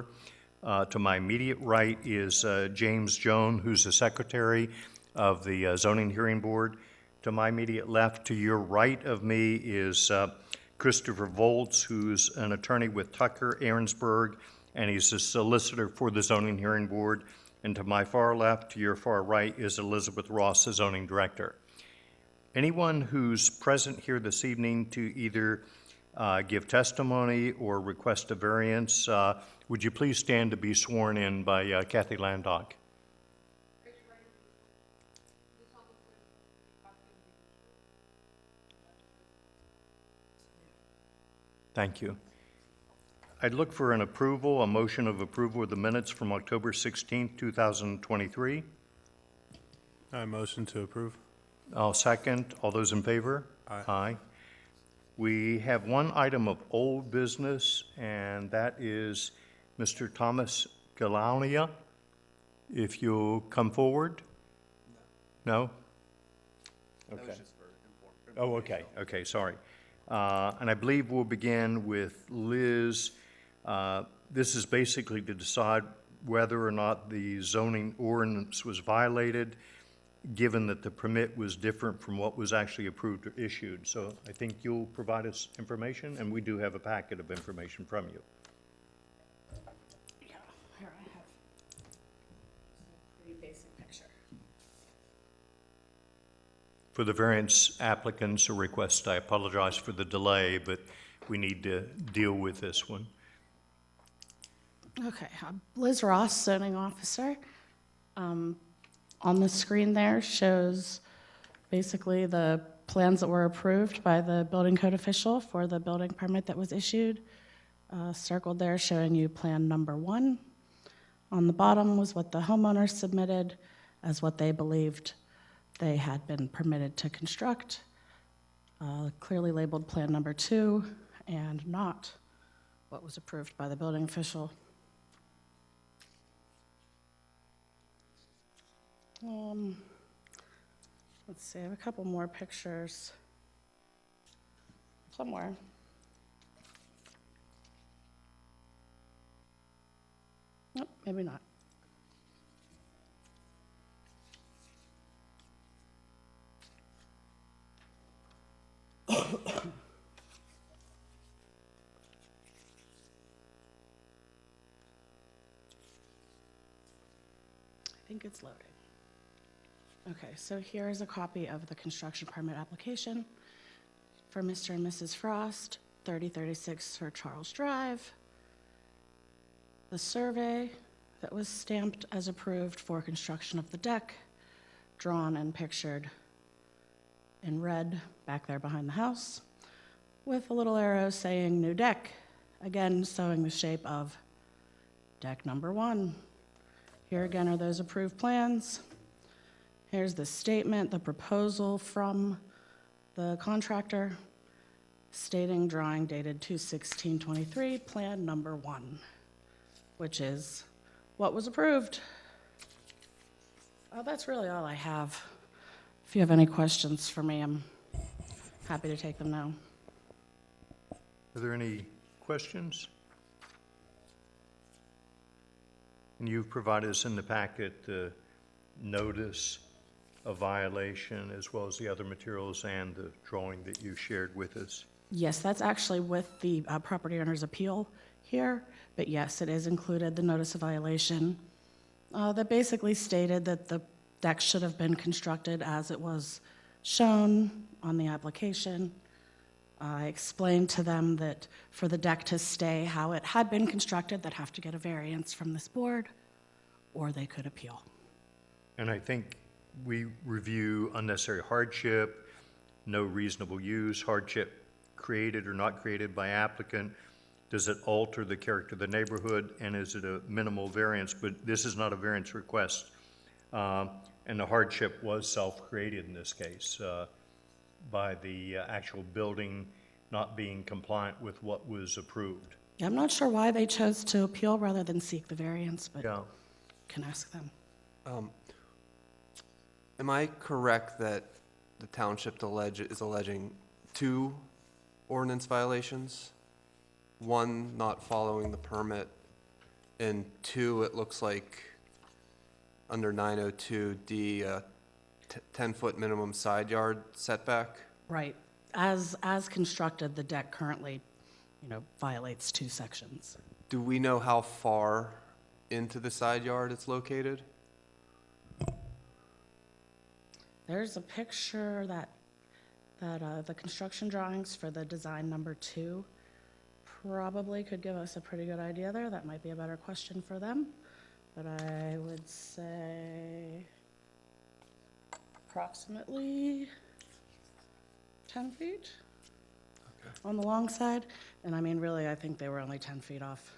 To my immediate right is James Joan, who's the secretary of the Zoning Hearing Board. To my immediate left, to your right of me, is Christopher Volz, who's an attorney with Tucker, Aaronsburg, and he's a solicitor for the Zoning Hearing Board. And to my far left, to your far right, is Elizabeth Ross, the zoning director. Anyone who's present here this evening to either give testimony or request a variance, would you please stand to be sworn in by Kathy Landock? Thank you. I'd look for an approval, a motion of approval of the minutes from October 16th, 2023. I motion to approve. I'll second. All those in favor? Aye. Aye. We have one item of old business, and that is Mr. Thomas Galaunia. If you'll come forward. No? Okay. Oh, okay. Okay, sorry. And I believe we'll begin with Liz. This is basically to decide whether or not the zoning ordinance was violated, given that the permit was different from what was actually approved or issued. So I think you'll provide us information, and we do have a packet of information from you. Yeah, here I have a pretty basic picture. For the variance applicants or requests, I apologize for the delay, but we need to deal with this one. Okay, Liz Ross, zoning officer. On the screen there shows basically the plans that were approved by the building code official for the building permit that was issued. Circled there showing you plan number 1. On the bottom was what the homeowner submitted as what they believed they had been permitted to construct. Clearly labeled plan number 2 and not what was approved by the building official. Let's see, I have a couple more pictures somewhere. Nope, maybe not. I think it's loading. Okay, so here is a copy of the construction permit application for Mr. and Mrs. Frost, 3036 Sir Charles Drive. The survey that was stamped as approved for construction of the deck, drawn and pictured in red back there behind the house, with a little arrow saying new deck, again showing the shape of deck number 1. Here again are those approved plans. Here's the statement, the proposal from the contractor, stating drawing dated 2/16/23, plan number 1, which is what was approved. That's really all I have. If you have any questions for me, I'm happy to take them now. Are there any questions? And you've provided us in the packet the notice of violation as well as the other materials and the drawing that you shared with us. Yes, that's actually with the property owner's appeal here, but yes, it is included, the notice of violation that basically stated that the deck should have been constructed as it was shown on the application. I explained to them that for the deck to stay how it had been constructed, they'd have to get a variance from this board, or they could appeal. And I think we review unnecessary hardship, no reasonable use, hardship created or not created by applicant. Does it alter the character of the neighborhood, and is it a minimal variance? But this is not a variance request. And the hardship was self-created in this case by the actual building not being compliant with what was approved. Yeah, I'm not sure why they chose to appeal rather than seek the variance, but Yeah. can ask them. Am I correct that the township is alleging 2 ordinance violations? One, not following the permit And two, it looks like under 902D, 10-foot minimum side yard setback. Right. As constructed, the deck currently, violates two sections. Do we know how far into the side yard it's located? There's a picture that the construction drawings for the design number 2 probably could give us a pretty good idea there. That might be a better question for them. But I would say approximately 10 feet on the long side. And I mean, really, I think they were only 10 feet off.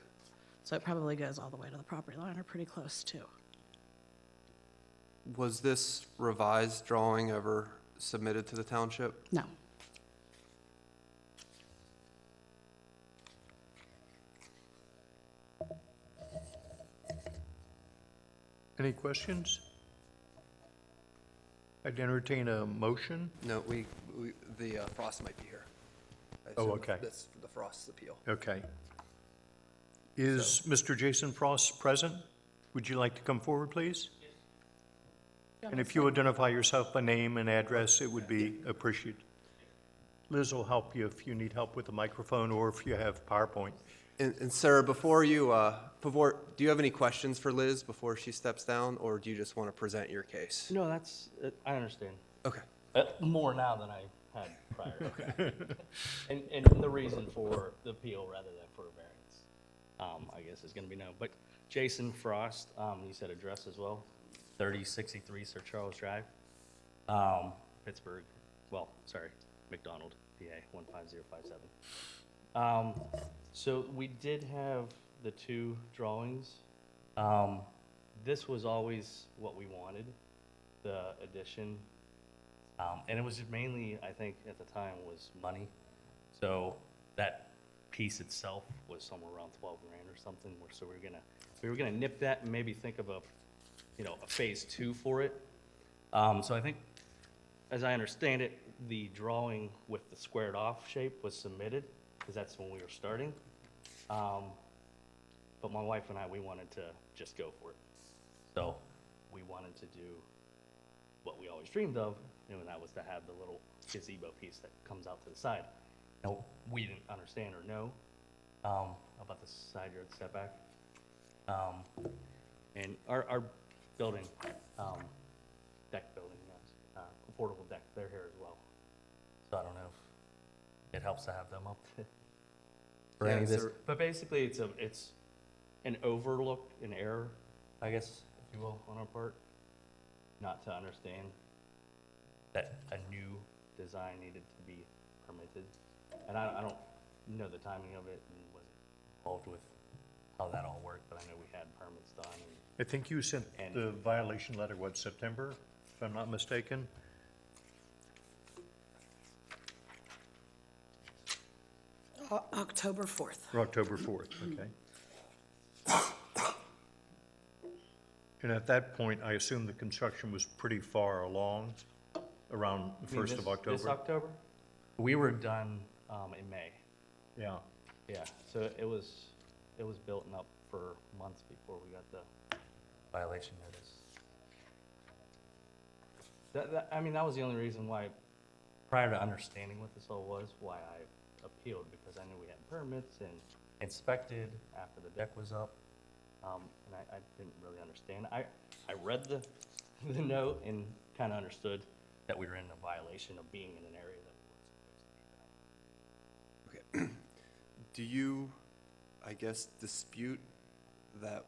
So it probably goes all the way to the property line or pretty close too. Was this revised drawing ever submitted to the township? No. Any questions? I'd entertain a motion. No, the Frost might be here. I Oh, assume okay. That's for the Frost's appeal. Okay. Is Mr. Jason Frost present? Would you like to come forward, please? And if you identify yourself by name and address, it would be appreciated. Liz will help you if you need help with the microphone or if you have PowerPoint. And Sarah, do you have any questions for Liz before she steps down, or do you just want to present your case? No, that's, I understand. Okay. More now than I had prior. Okay. And the reason for the appeal rather than for a variance, I guess is gonna be known. But Jason Frost, you said address as well, 3063 Sir Charles Drive, Pittsburgh, McDonald, PA 15057. So we did have the two drawings. This was always what we wanted, the addition. And it was mainly, I think, at the time, was money. So that piece itself was somewhere around 12 grand or something. So we were gonna nip that and maybe think of a phase 2 for it. So I think, as I understand it, the drawing with the squared off shape was submitted, because that's when we were starting. But my wife and I, we wanted to just go for it. So we wanted to do what we always dreamed of, and that was to have the little gazebo piece that comes out to the side. Now, we didn't understand or know about the side yard setback. And our building, deck building, affordable deck, they're here as well. So I don't know if it helps to have them up for any of this. But basically, it's an overlook, an error, I guess, if you will, on our part, not to understand that a new design needed to be permitted. And I don't know the timing of it and wasn't involved with how that all worked, but I know we had permits done. I think you sent the violation letter, September, if I'm not mistaken? October 4th. Or October 4th, okay. And at that point, I assume the construction was pretty far along, around the 1st of October? This October? We were done in May. Yeah. Yeah, so it was built up for months before we got the violation notice. That was the only reason why, prior to understanding what this all was, why I appealed, because I knew we had permits and inspected after the deck was up. And I didn't really understand. I read the note and kind of understood that we were in a violation of being in an area that we weren't supposed to be. Okay. Do you, I guess, dispute that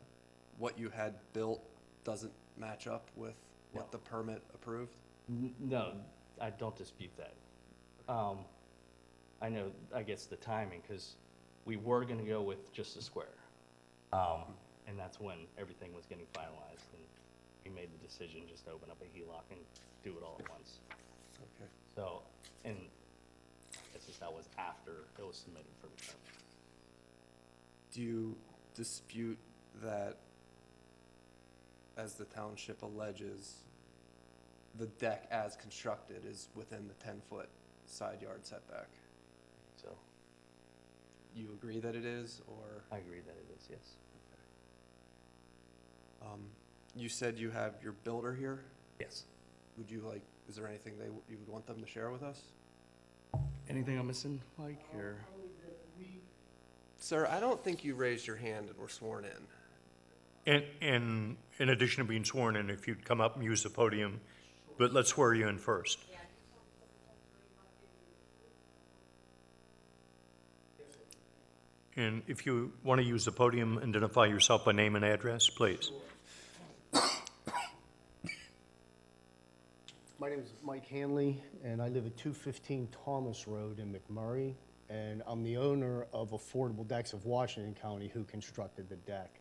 what you had built doesn't match up with what No. the permit approved? No, I don't dispute that. I know, I guess, the timing, because we were going to go with just a square. And that's when everything was getting finalized, and we made the decision just to open up a HELOC and do it all at once. Okay. So, and it's just that was after it was submitted for the permit. Do you dispute that, as the township alleges, the deck as constructed is within the 10-foot side yard setback? So, You agree that it is, or? I agree that it is, yes. You said you have your builder here. Yes. Would you like, is there anything you would want them to share with us? Anything I'm missing, Mike, or? Sir, I don't think you raised your hand and were sworn in. And in addition to being sworn in, if you'd come up and use the podium, but let's swear you in first. And if you want to use the podium, identify yourself by name and address, please. My name is Mike Hanley, and I live at 215 Thomas Road in McMurray, and I'm the owner of Affordable Decks of Washington County, who constructed the deck.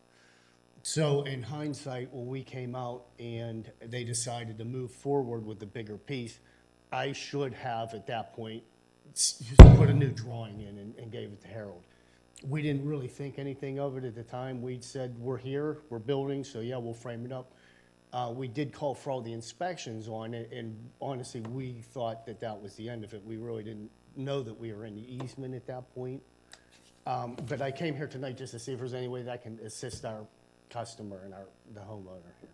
So in hindsight, when we came out and they decided to move forward with the bigger piece, I should have, at that point, put a new drawing in and gave it to Harold. We didn't really think anything of it at the time. We'd said, we're here, we're building, so yeah, we'll frame it up. We did call for all the inspections on it, and honestly, we thought that that was the end of it. We really didn't know that we were in the easement at that point. But I came here tonight just to see if there's any way that I can assist our customer and the homeowner here.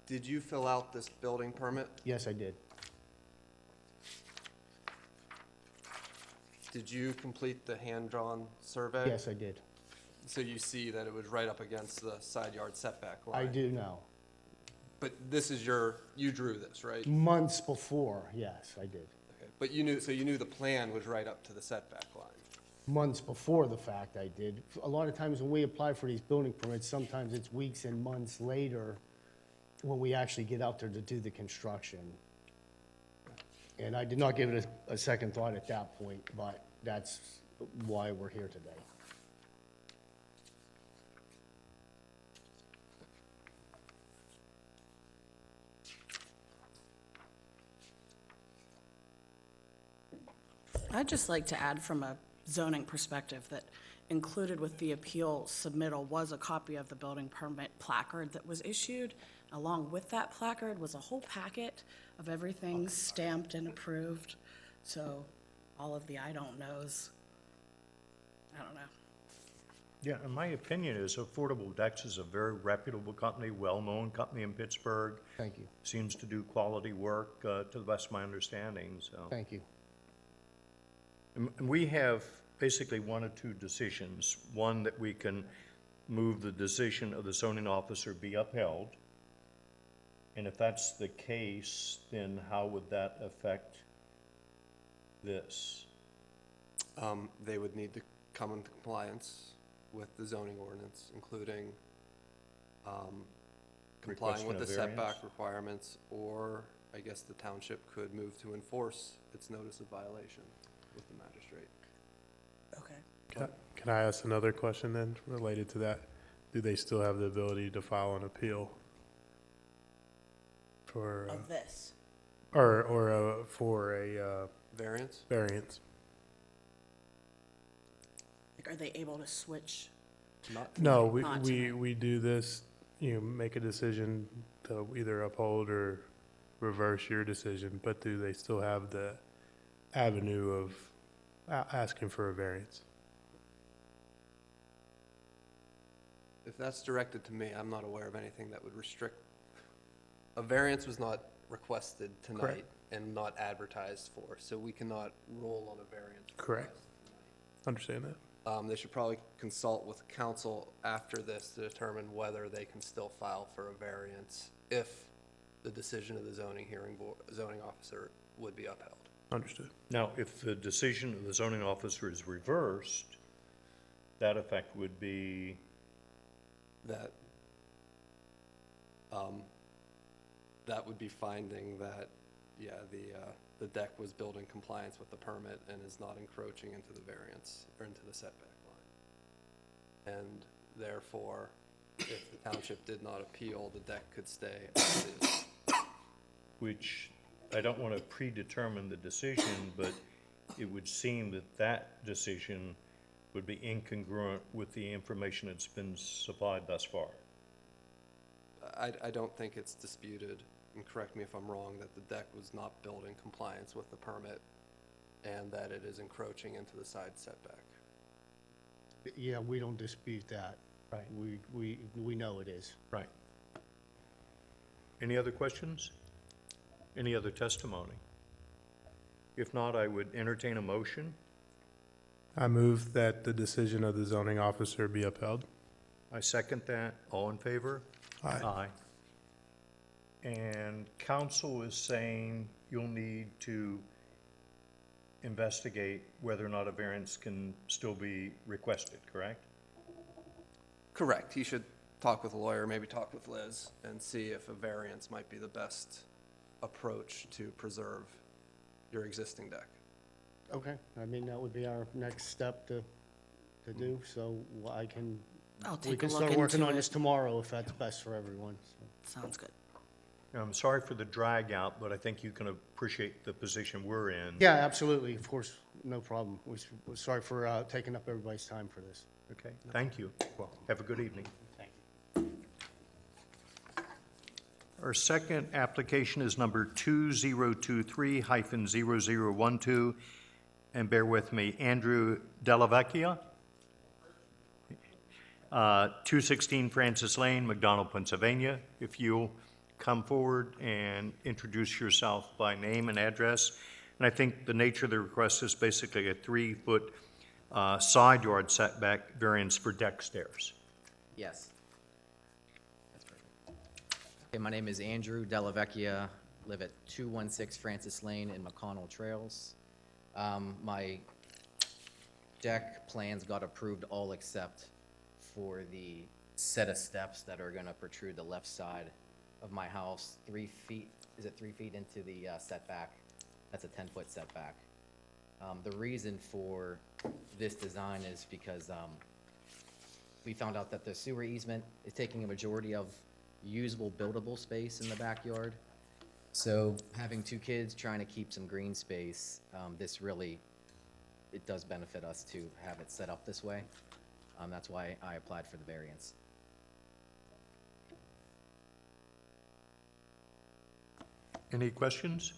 Did you fill out this building permit? Yes, I did. Did you complete the hand-drawn survey? Yes, I did. So you see that it was right up against the side yard setback line? I do now. But this is you drew this, right? Months before, yes, I did. Okay. But you knew the plan was right up to the setback line? Months before the fact, I did. A lot of times when we apply for these building permits, sometimes it's weeks and months later when we actually get out there to do the construction. And I did not give it a second thought at that point, but that's why we're here today. I'd just like to add from a zoning perspective that included with the appeal submittal was a copy of the building permit placard that was issued. Along with that placard was a whole packet of everything stamped and approved. So all of the I don't knows. I don't know. Yeah, in my opinion is Affordable Decks is a very reputable company, well-known company in Pittsburgh. Thank you. Seems to do quality work, to the best of my understanding, so. Thank you. And we have basically one or two decisions. One, that we can move the decision of the zoning officer be upheld. And if that's the case, then how would that affect this? They would need to come into compliance with the zoning ordinance, including complying Requesting with a the variance? setback requirements, or I guess the township could move to enforce its notice of violation with the magistrate. Okay. Can I ask another question then, related to that? Do they still have the ability to file an appeal for, Of this. for a Variance? variance? Like, are they able to switch? Not No, Not we tonight. do this, make a decision to either uphold or reverse your decision, but do they still have the avenue of asking for a variance? If that's directed to me, I'm not aware of anything that would restrict. A variance was not requested tonight Correct. and not advertised for, so we cannot rule on a variance. Correct. request Understand that? tonight. They should probably consult with council after this to determine whether they can still file for a variance if the decision of the zoning officer would be upheld. Understood. Now, if the decision of the zoning officer is reversed, that effect would be, That, that would be finding that, yeah, the deck was built in compliance with the permit and is not encroaching into the variance or into the setback line. And therefore, if the township did not appeal, the deck could stay as is. which I don't want to predetermine the decision, but it would seem that that decision would be incongruent with the information that's been supplied thus far. I don't think it's disputed, and correct me if I'm wrong, that the deck was not built in compliance with the permit and that it is encroaching into the side setback. Yeah, we don't dispute that. Right. We know it is. Right. Any other questions? Any other testimony? If not, I would entertain a motion. I move that the decision of the zoning officer be upheld. I second that. All in favor? Aye. Aye. And council is saying you'll need to investigate whether or not a variance can still be requested, correct? Correct. He should talk with a lawyer, maybe talk with Liz, and see if a variance might be the best approach to preserve your existing deck. Okay, I mean, that would be our next step to do, so I can, I'll we take a can look start working into on this it. tomorrow if that's best for everyone. So. Sounds good. I'm sorry for the drag out, but I think you can appreciate the position we're in. Yeah, absolutely, of course, no problem. We're sorry for taking up everybody's time for this. Okay, thank you. Well, have a good evening. Thank you. Our second application is number 2023-0012, and bear with me, Andrew Dellavecchia, 216 Francis Lane, McDonald, Pennsylvania. If you'll come forward and introduce yourself by name and address. And I think the nature of the request is basically a 3-foot side yard setback variance for deck stairs. Yes. That's perfect. Okay, my name is Andrew Dellavecchia, live at 216 Francis Lane in McConnell Trails. My deck plans got approved all except for the set of steps that are gonna protrude the left side of my house, 3 feet, is it 3 feet into the setback? That's a 10-foot setback. The reason for this design is because we found out that the sewer easement is taking a majority of usable buildable space in the backyard. So having 2 kids trying to keep some green space, this really, it does benefit us to have it set up this way. That's why I applied for the variance. Any questions?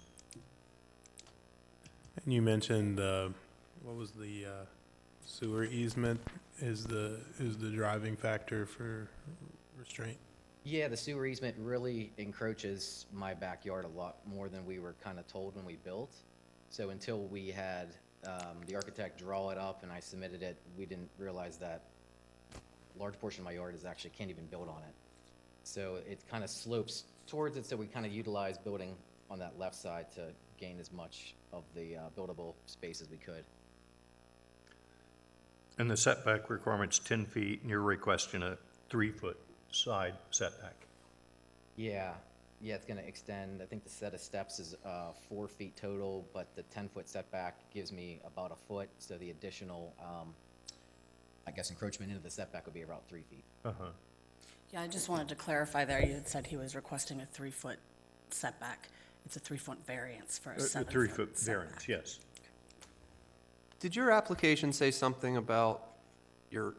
And you mentioned, what was the sewer easement is the driving factor for restraint? Yeah, the sewer easement really encroaches my backyard a lot more than we were kind of told when we built. So until we had the architect draw it up and I submitted it, we didn't realize that a large portion of my yard is actually can't even build on it. So it kind of slopes towards it, so we kind of utilize building on that left side to gain as much of the buildable space as we could. And the setback requirement's 10 feet, and you're requesting a 3-foot side setback. Yeah, it's gonna extend, I think the set of steps is 4 feet total, but the 10-foot setback gives me about a foot, so the additional, I guess encroachment into the setback would be about 3 feet. Uh-huh. Yeah, I just wanted to clarify there, you had said he was requesting a 3-foot setback. It's a 3-foot variance for a A 7-foot 3-foot setback. variance, yes. Did your application say something about your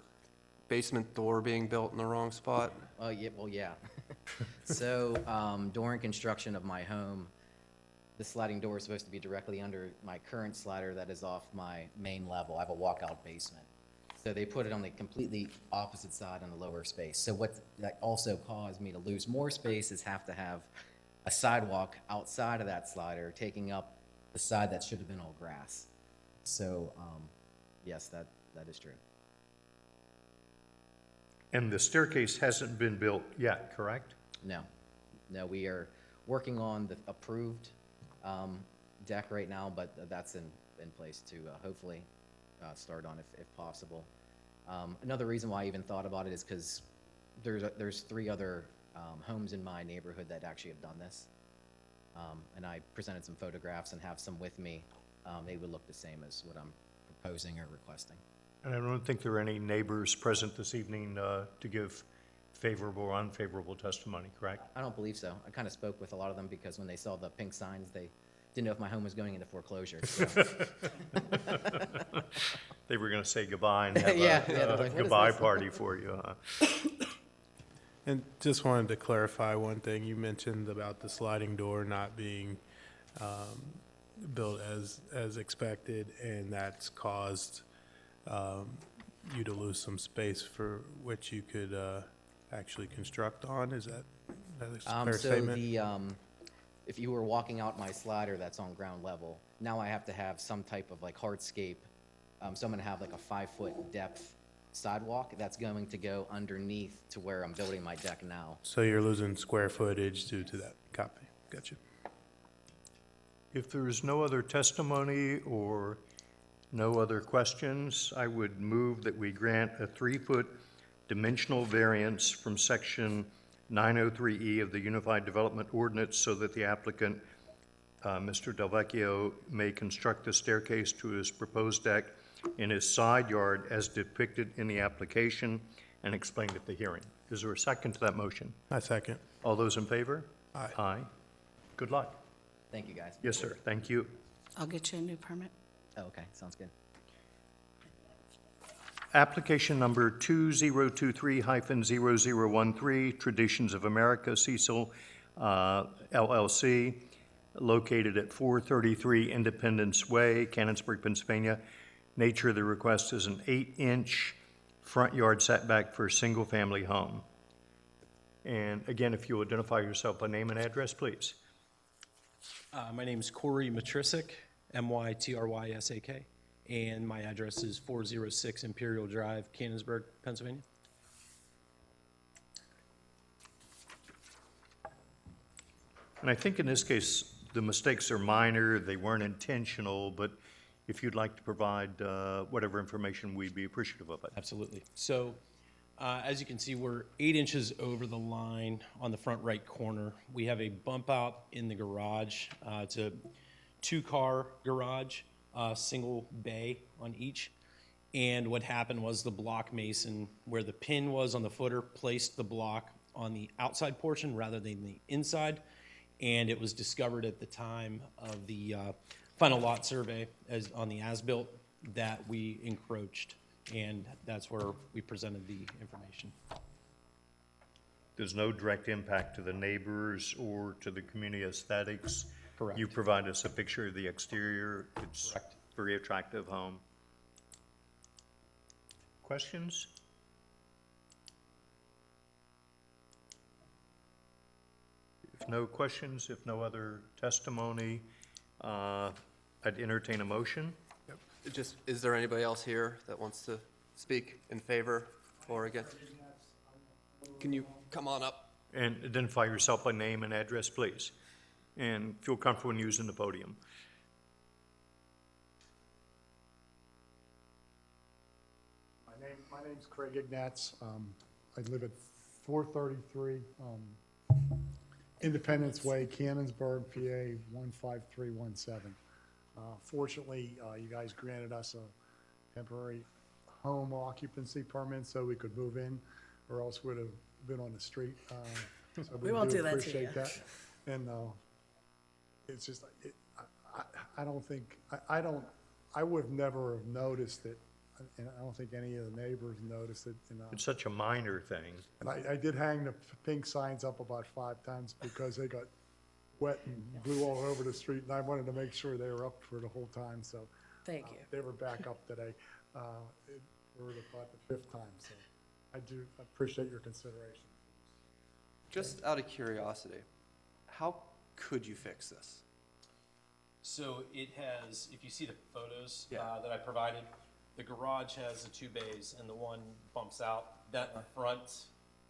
basement door being built in the wrong spot? Yeah. So, during construction of my home, the sliding door is supposed to be directly under my current slider that is off my main level. I have a walkout basement. So they put it on the completely opposite side on the lower space. So what that also caused me to lose more space is have to have a sidewalk outside of that slider, taking up the side that should have been all grass. So, yes, that is true. And the staircase hasn't been built yet, correct? No, we are working on the approved deck right now, but that's in place to hopefully start on if possible. Another reason why I even thought about it is because there's 3 other homes in my neighborhood that actually have done this. And I presented some photographs and have some with me. They would look the same as what I'm proposing or requesting. And I don't think there are any neighbors present this evening to give favorable or unfavorable testimony, correct? I don't believe so. I kind of spoke with a lot of them because when they saw the pink signs, they didn't know if my home was going into foreclosure. So. They were going to say goodbye and have Yeah, a they're like, "What is goodbye this?" party for you, huh? And just wanted to clarify one thing. You mentioned about the sliding door not being built as expected, and that's caused you to lose some space for which you could actually construct on. Is that a fair So statement? if you were walking out my slider that's on ground level, now I have to have some type of like hardscape. So I'm gonna have like a 5-foot depth sidewalk that's going to go underneath to where I'm building my deck now. So you're losing square footage due to that. Copy. Gotcha. If there is no other testimony or no other questions, I would move that we grant a 3-foot dimensional variance from section 903E of the Unified Development Ordinance so that the applicant, Mr. Delvecchio, may construct the staircase to his proposed deck in his side yard as depicted in the application and explained at the hearing. Is there a second to that motion? I second. All those in favor? Aye. Aye. Good luck. Thank you, guys. Yes, sir. Thank you. I'll get you a new permit. Oh, okay, sounds good. Application number 2023-0013, Traditions of America, Cecil LLC, located at 433 Independence Way, Canonsburg, Pennsylvania. Nature of the request is an 8-inch front yard setback for a single-family home. And again, if you'll identify yourself by name and address, please. My name is Corey Matrysak, M-Y-T-R-Y-S-A-K, and my address is 406 Imperial Drive, Canonsburg, Pennsylvania. And I think in this case, the mistakes are minor, they weren't intentional, but if you'd like to provide whatever information, we'd be appreciative of it. Absolutely. So, as you can see, we're 8 inches over the line on the front right corner. We have a bump out in the garage. It's a 2-car garage, single bay on each. And what happened was the block mason, where the pin was on the footer, placed the block on the outside portion rather than the inside. And it was discovered at the time of the final lot survey as on the as-built that we encroached. And that's where we presented the information. There's no direct impact to the neighbors or to the community aesthetics. Correct. You provide us a picture of the exterior. It's Correct. very attractive home. Questions? If no questions, if no other testimony, I'd entertain a motion. Just, is there anybody else here that wants to speak in favor or against? Can you come on up? And identify yourself by name and address, please. And feel comfortable in using the podium. My name's Craig Ignatz. I live at 433 Independence Way, Canonsburg, PA 15317. Fortunately, you guys granted us a temporary home occupancy permit so we could move in, or else would have been on the street. So We won't do that to appreciate you. that. And it's just, I don't think, I would never have noticed it, and I don't think any of the neighbors noticed it. It's such a minor thing. And I did hang the pink signs up about 5 times because they got wet and blew all over the street, and I wanted to make sure they were up for the whole time, so. Thank you. They were back up today, for about the 5th time, so I do appreciate your consideration. Just out of curiosity, how could you fix this? So it has, if you see the photos Yeah. that I provided, the garage has the 2 bays and the one bumps out. That in front,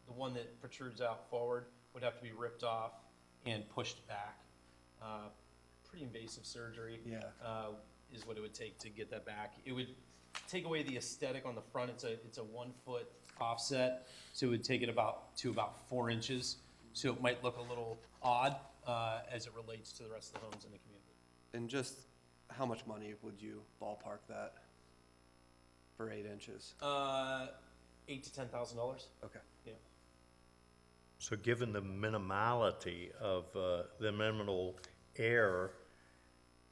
the one that protrudes out forward would have to be ripped off and pushed back. Pretty invasive surgery. Yeah. Is what it would take to get that back. It would take away the aesthetic on the front. It's a 1-foot offset, so it would take it about 4 inches. So it might look a little odd as it relates to the rest of the homes in the community. And just how much money would you ballpark that for 8 inches? $8,000 to $10,000. Okay. Yeah. So given the minimality of the minimal air,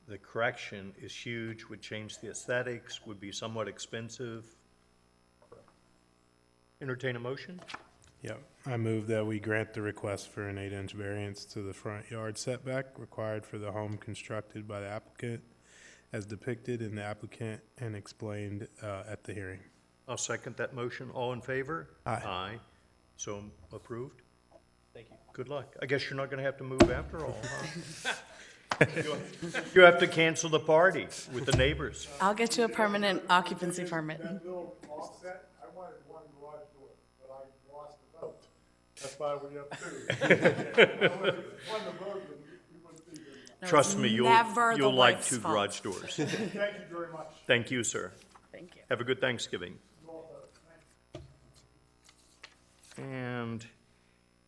the correction is huge, would change the aesthetics, would be somewhat expensive. Entertain a motion? Yep. I move that we grant the request for an 8-inch variance to the front yard setback required for the home constructed by the applicant as depicted in the applicant and explained at the hearing. I'll second that motion. All in favor? Aye. Aye. So approved. Thank you. Good luck. I guess you're not gonna have to move after all, huh? You have to cancel the party with the neighbors. I'll get you a permanent occupancy permit. That little offset, I wanted one garage door, but I lost the vote. That's why we have two. If I won the vote, then we wouldn't be here now. Trust me, never the you'll like wife's two fault. garage doors. Thank you very much. Thank you, sir. Thank you. Have a good Thanksgiving. You all vote. Thank you. And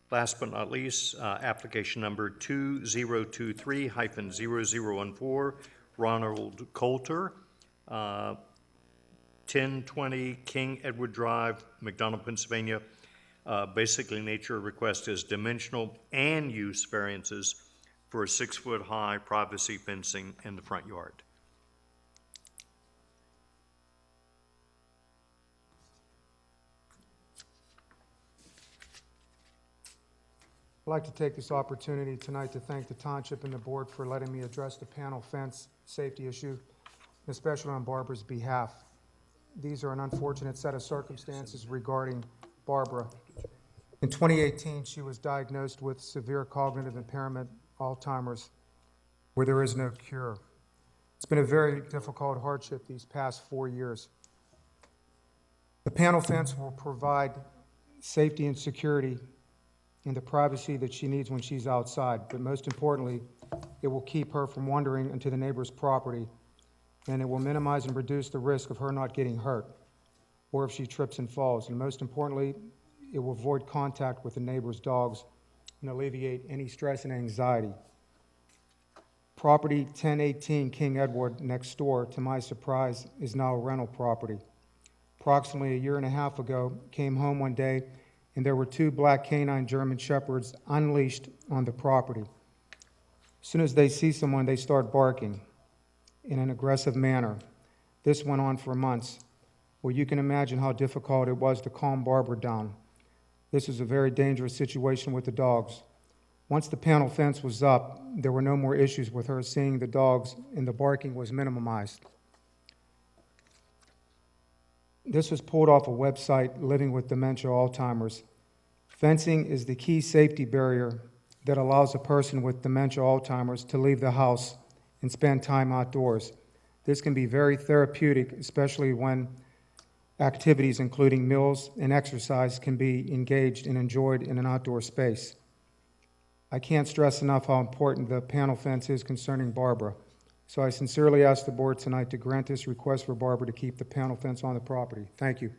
last but not least, application number 2023-0014, Ronald Coulter, 1020 King Edward Drive, McDonald, Pennsylvania. Basically, nature request is dimensional and use variances for a 6-foot-high privacy fencing in the front yard. I'd like to take this opportunity tonight to thank the township and the board for letting me address the panel fence safety issue, especially on Barbara's behalf. These are an unfortunate set of circumstances regarding Barbara. In 2018, she was diagnosed with severe cognitive impairment, Alzheimer's, where there is no cure. It's been a very difficult hardship these past 4 years. The panel fence will provide safety and security and the privacy that she needs when she's outside. But most importantly, it will keep her from wandering into the neighbor's property, and it will minimize and reduce the risk of her not getting hurt, or if she trips and falls. And most importantly, it will avoid contact with the neighbor's dogs and alleviate any stress and anxiety. Property 1018 King Edward next door, to my surprise, is now a rental property. Approximately a year and a half ago, came home one day and there were 2 black canine German shepherds unleashed on the property. As soon as they see someone, they start barking in an aggressive manner. This went on for months. Well, you can imagine how difficult it was to calm Barbara down. This was a very dangerous situation with the dogs. Once the panel fence was up, there were no more issues with her seeing the dogs, and the barking was minimized. This was pulled off a website, Living with Dementia Alzheimer's. Fencing is the key safety barrier that allows a person with dementia Alzheimer's to leave the house and spend time outdoors. This can be very therapeutic, especially when activities including meals and exercise can be engaged and enjoyed in an outdoor space. I can't stress enough how important the panel fence is concerning Barbara. So I sincerely ask the board tonight to grant this request for Barbara to keep the panel fence on the property. Thank you.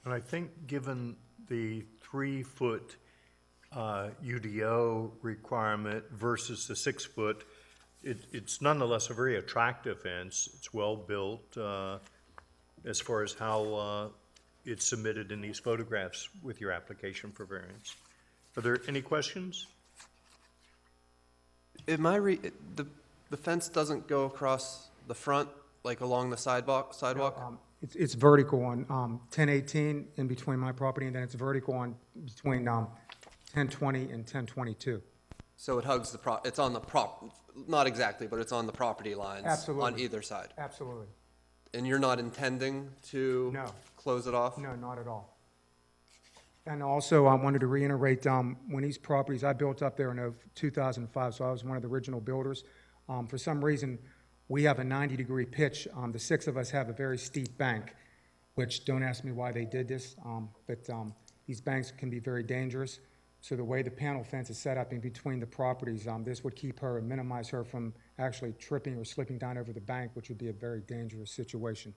And I think given the 3-foot UDO requirement versus the 6-foot, it's nonetheless a very attractive fence. It's well-built as far as how it's submitted in these photographs with your application for variance. Are there any questions? The fence doesn't go across the front, like along the sidewalk? It's vertical on 1018 in between my property, and then it's vertical on between 1020 and 1022. So it hugs it's on the not exactly, but it's on the property lines. Absolutely. On either side. Absolutely. And you're not intending to No. close it off? No, not at all. And also, I wanted to reiterate, when these properties, I built up there in 2005, so I was one of the original builders. For some reason, we have a 90-degree pitch. The 6 of us have a very steep bank, which, don't ask me why they did this, but these banks can be very dangerous. So the way the panel fence is set up in between the properties, this would keep her and minimize her from actually tripping or slipping down over the bank, which would be a very dangerous situation.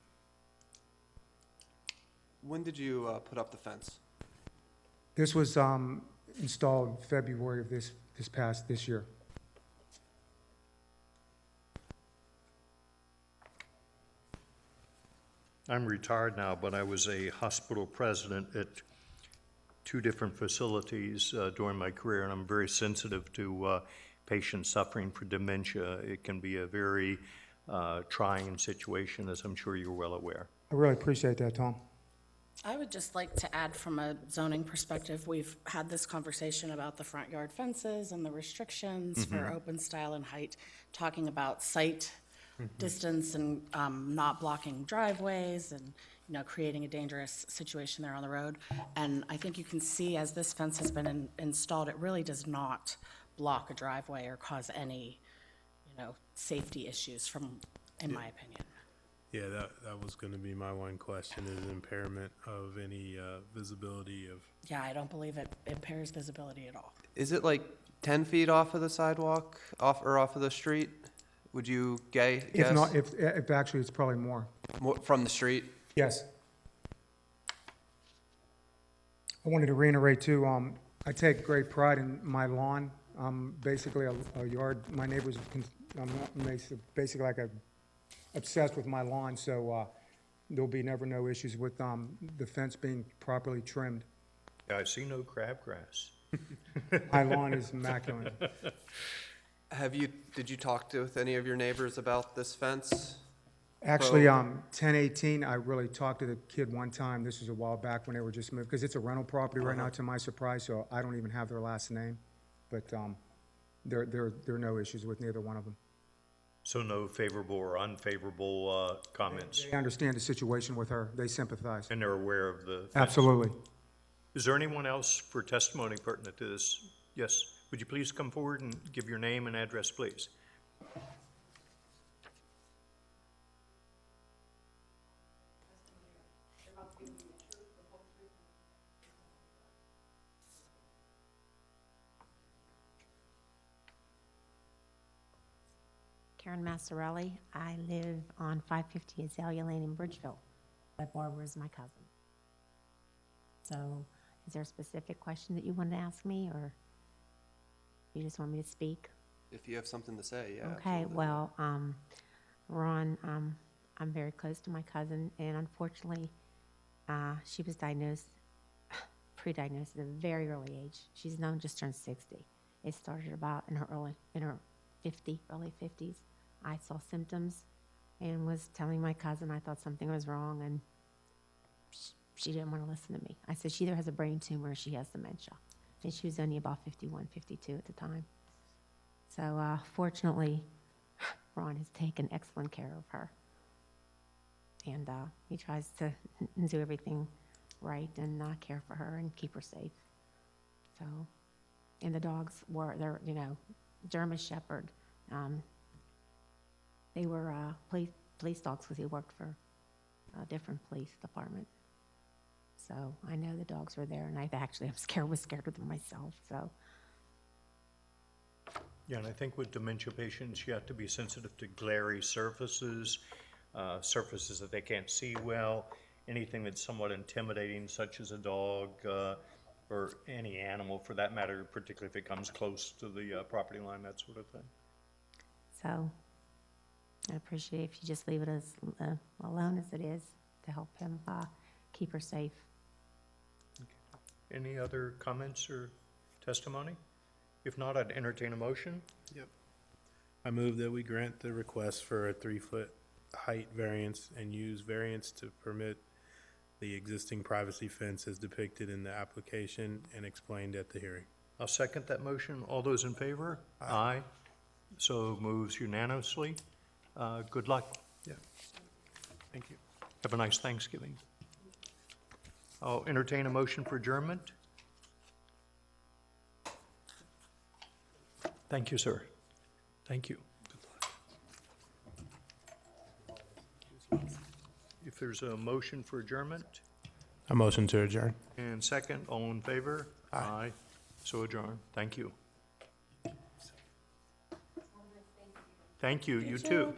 When did you put up the fence? This was installed February of this year. I'm retired now, but I was a hospital president at 2 different facilities during my career, and I'm very sensitive to patients suffering from dementia. It can be a very trying situation, as I'm sure you're well aware. I really appreciate that, Tom. I would just like to add from a zoning perspective, we've had this conversation about the front yard fences and the restrictions for open style and height, talking about site distance and not blocking driveways and, you know, creating a dangerous situation there on the road. And I think you can see as this fence has been installed, it really does not block a driveway or cause any, you know, safety issues in my opinion. Yeah, that was gonna be my one question, is impairment of any visibility of, Yeah, I don't believe it impairs visibility at all. Is it like 10 feet off of the sidewalk, off of the street? Would you guess? If not, if actually, it's probably more. From the street? Yes. I wanted to reiterate too, I take great pride in my lawn. I'm basically a yard, my neighbors, I'm basically like obsessed with my lawn, so there'll be never no issues with the fence being properly trimmed. Yeah, I see no crabgrass. My lawn is immaculate. Did you talk with any of your neighbors about this fence? Actually, 1018, I really talked to the kid one time, this was a while back when they were just moved, because it's a rental property right now, to my surprise, so I don't even have their last name. But there are no issues with neither one of them. So no favorable or unfavorable comments, They understand the situation with her, they sympathize. and they're aware of the fence? Absolutely. Is there anyone else for testimony pertinent to this? Yes, would you please come forward and give your name and address, please? Karen Massarelli. I live on 550 Azalea Lane in Bridgeville, but Barbara is my cousin. So is there a specific question that you want to ask me, or you just want me to speak? If you have something to say, yeah. Okay, absolutely. well, Ron, I'm very close to my cousin, and unfortunately, she was pre-diagnosed at a very early age. She's known just turned 60. It started about in her early 50s. I saw symptoms and was telling my cousin I thought something was wrong, and she didn't want to listen to me. I said she either has a brain tumor or she has dementia, and she was only about 51, 52 at the time. So fortunately, Ron has taken excellent care of her, and he tries to do everything right and care for her and keep her safe. So, and the dogs they're German Shepherd. They were police dogs because he worked for a different police department. So I know the dogs were there, and I'm scared of them myself. So. Yeah, and I think with dementia patients, you have to be sensitive to glary surfaces, surfaces that they can't see well, anything that's somewhat intimidating, such as a dog, or any animal for that matter, particularly if it comes close to the property line, that sort of thing. So I appreciate if you just leave it as alone as it is to help him keep her safe. Any other comments or testimony? If not, I'd entertain a motion. Yep. I move that we grant the request for a 3-foot height variance and use variance to permit the existing privacy fence as depicted in the application and explained at the hearing. I'll second that motion. All those in favor? Aye. So moves unanimously. Good luck. Yeah. Thank you. Have a nice Thanksgiving. I'll entertain a motion for adjournment. Thank you, sir. Thank you. If there's a motion for adjournment, A motion to adjourn. and second, all in favor? Aye. So adjourn. Thank you. Thank you, you too.